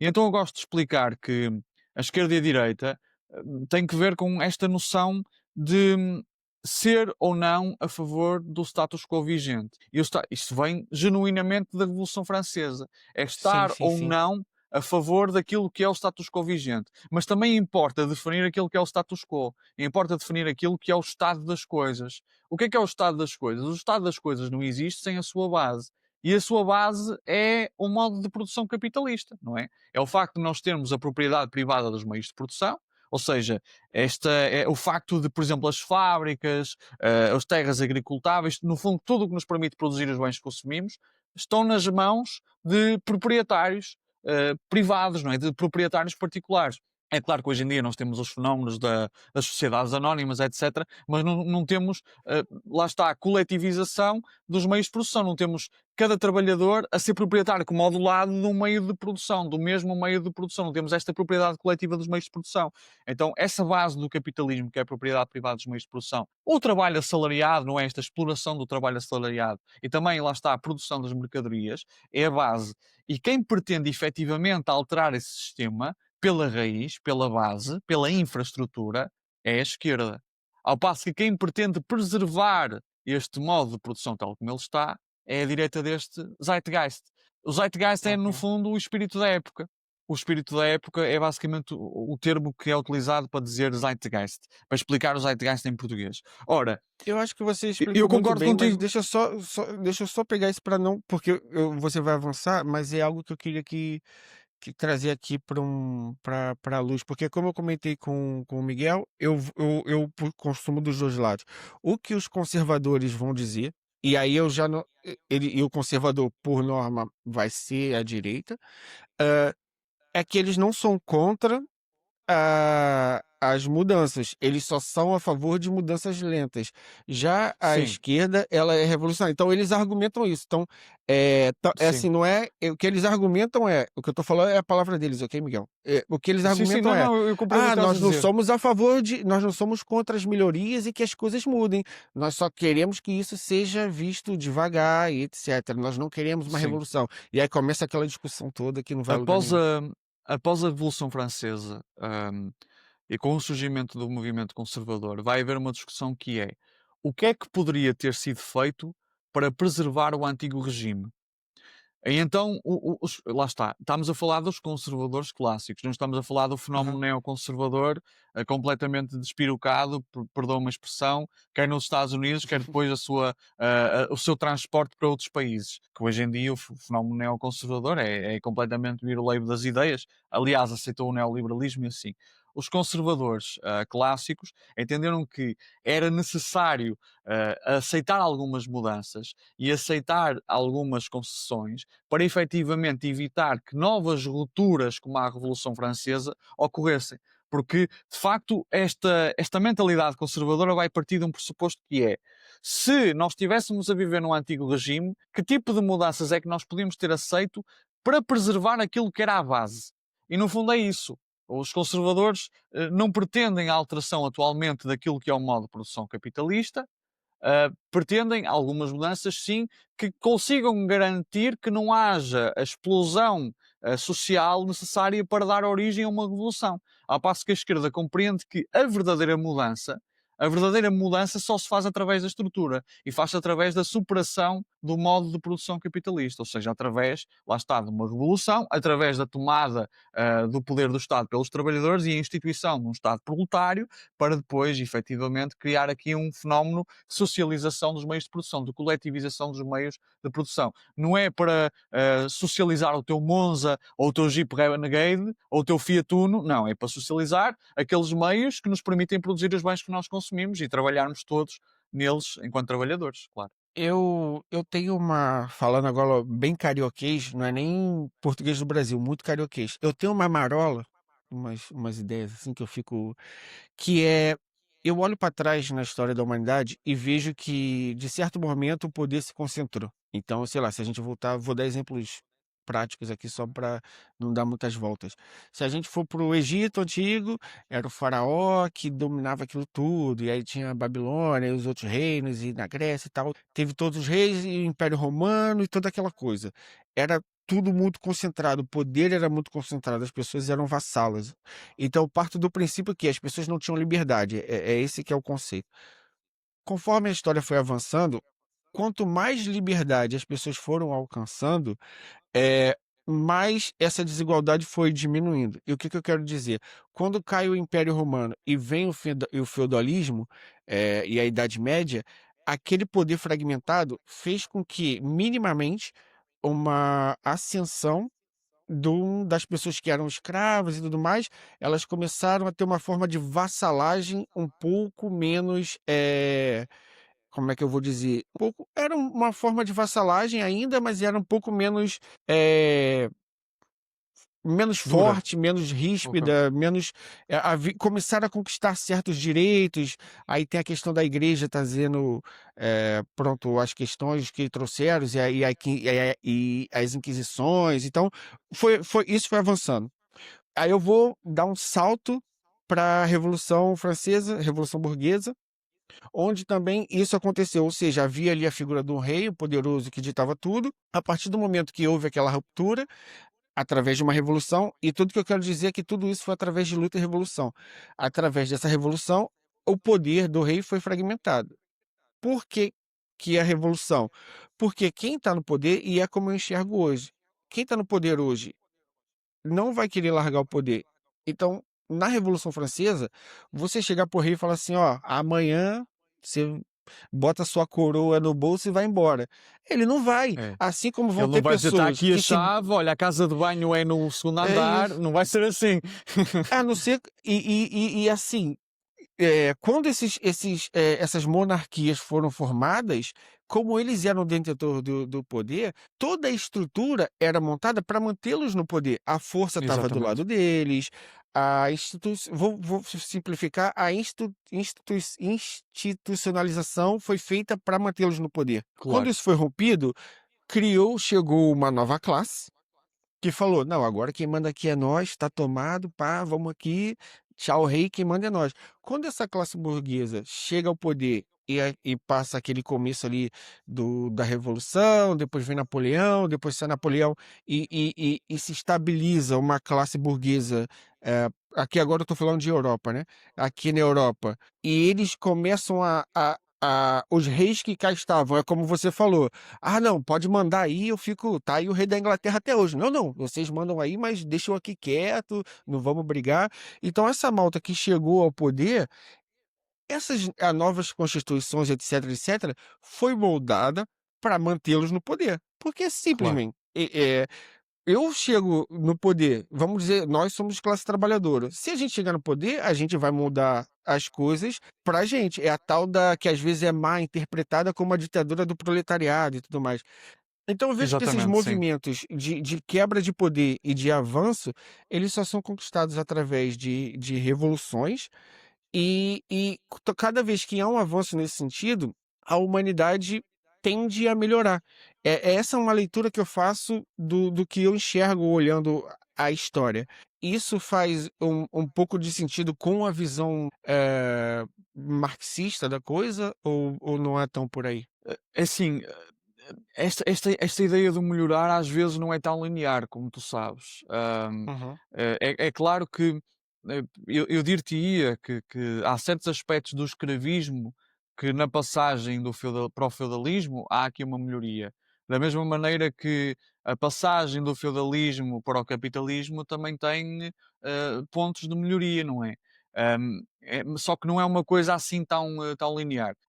E então eu gosto de explicar que a esquerda e a direita têm que ver com esta noção de ser ou não a favor do status quo vigente. Isto vem genuinamente da Revolução Francesa. É Sim, estar sim, ou sim. não a favor daquilo que é o status quo vigente. Mas também importa definir aquilo que é o status quo. Importa definir aquilo que é o estado das coisas. O que é o estado das coisas? O estado das coisas não existe sem a sua base. E a sua base é o modo de produção capitalista, não é? É o facto de nós termos a propriedade privada dos meios de produção, ou seja, esta é o facto de, por exemplo, as fábricas, as terras agricultáveis, no fundo, tudo o que nos permite produzir os bens que consumimos, estão nas mãos de proprietários privados, não é? De proprietários particulares. É claro que hoje em dia nós temos os fenómenos das sociedades anónimas, etc., mas não temos, lá está, a coletivização dos meios de produção. Não temos cada trabalhador a ser proprietário como ao do lado de um meio de produção, do mesmo meio de produção. Não temos esta propriedade coletiva dos meios de produção. Então, essa base do capitalismo, que é a propriedade privada dos meios de produção, o trabalho assalariado, não é? Esta exploração do trabalho assalariado e também, lá está, a produção das mercadorias, é a base. E quem pretende efetivamente alterar esse sistema, pela raiz, pela base, pela infraestrutura, é a esquerda. Ao passo que quem pretende preservar este modo de produção tal como ele está, é a direita deste Zeitgeist. O Zeitgeist é, no Ok. fundo, o espírito da época. O espírito da época é basicamente o termo que é utilizado para dizer Zeitgeist, para explicar o Zeitgeist em português. Ora, Eu acho que você eu explicou muito concordo bem, mas contigo. deixa eu só pegar isso para não, porque você vai avançar, mas é algo que eu queria que trazer aqui para a luz, porque como eu comentei com o Miguel, consumo dos dois lados. O que os conservadores vão dizer, e aí eu já não, e o conservador por norma vai ser a direita, é que eles não são contra as mudanças, eles só são a favor de mudanças lentas. Já a Sim, esquerda, ela é revolucionária. Então, eles argumentam isso. Então, é sim. assim, não é. O que eles argumentam é. O que eu tô falando é a palavra deles, ok, Miguel? O que eles Sim, sim, argumentam não, é. não, eu compreendo o que estás a Nós não dizer. somos a favor de. Nós não somos contra as melhorias e que as coisas mudem. Nós só queremos que isso seja visto devagar e etc. Nós não queremos uma Sim. revolução. E aí começa aquela discussão toda que não vai a lugar Após nenhum. após a Revolução Francesa, e com o surgimento do movimento conservador, vai haver uma discussão que é: o que é que poderia ter sido feito para preservar o antigo regime? E então, lá está, estamos a falar dos conservadores clássicos, não estamos a falar do fenómeno Aham. neoconservador completamente despirocado, perdão uma expressão, quer nos Estados Unidos, quer depois o seu transporte para outros países. Que hoje em dia o fenómeno neoconservador é completamente vir o leibo das ideias. Aliás, aceitou o neoliberalismo e assim. Os conservadores clássicos entenderam que era necessário aceitar algumas mudanças e aceitar algumas concessões para efetivamente evitar que novas rupturas como a Revolução Francesa ocorressem. Porque, de facto, esta mentalidade conservadora vai partir de um pressuposto que é: se nós estivéssemos a viver no antigo regime, que tipo de mudanças é que nós podíamos ter aceito para preservar aquilo que era a base? E, no fundo, é isso. Os conservadores não pretendem a alteração atualmente daquilo que é o modo de produção capitalista, pretendem algumas mudanças, sim, que consigam garantir que não haja a explosão social necessária para dar origem a uma revolução. Ao passo que a esquerda compreende que a verdadeira mudança só se faz através da estrutura e faz-se através da superação do modo de produção capitalista, ou seja, através, lá está, de uma revolução, através da tomada do poder do Estado pelos trabalhadores e a instituição de um Estado proletário, para depois, efetivamente, criar aqui um fenómeno de socialização dos meios de produção, de coletivização dos meios de produção. Não é para socializar o teu Monza ou o teu Jeep Renegade ou o teu Fiat Uno, não, é para socializar aqueles meios que nos permitem produzir os bens que nós consumimos e trabalharmos todos neles enquanto trabalhadores, claro. Eu tenho uma, falando agora bem carioquês, não é nem português do Brasil, muito carioquês. Eu tenho uma marola, umas ideias assim que eu fico, que é, eu olho para trás na história da humanidade e vejo que, de certo momento, o poder se concentrou. Então, sei lá, se a gente voltar, vou dar exemplos práticos aqui só para não dar muitas voltas. Se a gente for para o Egito antigo, era o faraó que dominava aquilo tudo, e aí tinha a Babilônia e os outros reinos, e na Grécia e tal, teve todos os reis e o Império Romano e toda aquela coisa. Era tudo muito concentrado, o poder era muito concentrado, as pessoas eram vassalas. Então eu parto do princípio que as pessoas não tinham liberdade, é esse que é o conceito. Conforme a história foi avançando, quanto mais liberdade as pessoas foram alcançando, eh, mais essa desigualdade foi diminuindo. E o que que eu quero dizer? Quando cai o Império Romano e vem o feudalismo, e a Idade Média, aquele poder fragmentado fez com que, minimamente, uma ascensão das pessoas que eram escravas e tudo mais, elas começaram a ter uma forma de vassalagem um pouco menos, como é que eu vou dizer? Um pouco era uma forma de vassalagem ainda, mas era um pouco menos, eh, menos Dura. forte, menos Ok. ríspida, menos, começaram a conquistar certos direitos. Aí tem a questão da igreja trazendo, pronto, as questões que trouxeram, e as inquisições, então isso foi avançando. Aí eu vou dar um salto para a Revolução Francesa, Revolução Burguesa, onde também isso aconteceu, ou seja, havia ali a figura do rei, o poderoso que ditava tudo. A partir do momento que houve aquela ruptura, através de uma revolução, e tudo que eu quero dizer é que tudo isso foi através de luta e revolução. Através dessa revolução, o poder do rei foi fragmentado. Por que que a revolução? Porque quem está no poder, e é como eu enxergo hoje, quem está no poder hoje não vai querer largar o poder. Então, na Revolução Francesa, você chegar pro rei e falar assim: "Ó, amanhã você bota sua coroa no bolso e vai embora". Ele não vai, É. assim como vão Ele não ter vai dizer, está pessoas aqui a que se chave, olha, a casa de banho é no segundo é andar, isso. não vai ser assim. A não ser e assim, quando essas monarquias foram formadas, como eles eram detentor do poder, toda a estrutura era montada para mantê-los no poder. A força estava do lado Exatamente. deles, a institui vou simplificar, a institucionalização foi feita para mantê-los no poder. Quando Claro. isso foi rompido, chegou uma nova classe que falou: "Não, agora quem manda aqui é nós, tá tomado, pá, vamos aqui, tchau rei, quem manda é nós". Quando essa classe burguesa chega ao poder e passa aquele começo ali da revolução, depois vem Napoleão, depois sai Napoleão e se estabiliza uma classe burguesa, aqui agora eu tô falando de Europa, né, aqui na Europa, e eles começam os reis que cá estavam, é como você falou: "Ah, não, pode mandar aí, eu fico tá aí o rei da Inglaterra até hoje". "Não, não, vocês mandam aí, mas deixa eu aqui quieto, não vamos brigar". Então essa malta que chegou ao poder, essas novas constituições, etc, etc, foi moldada para mantê-los no poder. Porque Claro. simplesmente, eu chego no poder, vamos dizer, nós somos classe trabalhadora. Se a gente chegar no poder, a gente vai mudar as coisas pra gente. É a tal da que às vezes é má interpretada como a ditadura do proletariado e tudo mais. Então eu vejo que esses Exatamente, sim. movimentos de quebra de poder e de avanço, eles só são conquistados através de revoluções cada vez que há um avanço nesse sentido, a humanidade tende a melhorar. Essa é uma leitura que eu faço do que eu enxergo olhando a história. Isso faz um pouco de sentido com a visão, marxista da coisa ou não é tão por aí? É assim, esta ideia do melhorar às vezes não é tão linear, como tu sabes. Uhum, É claro que eu dir-te-ia que há certos aspectos do escravismo que na passagem para o feudalismo há aqui uma melhoria. Da mesma maneira que a passagem do feudalismo para o capitalismo também tem pontos de melhoria, não é? Só que não é uma coisa assim tão linear.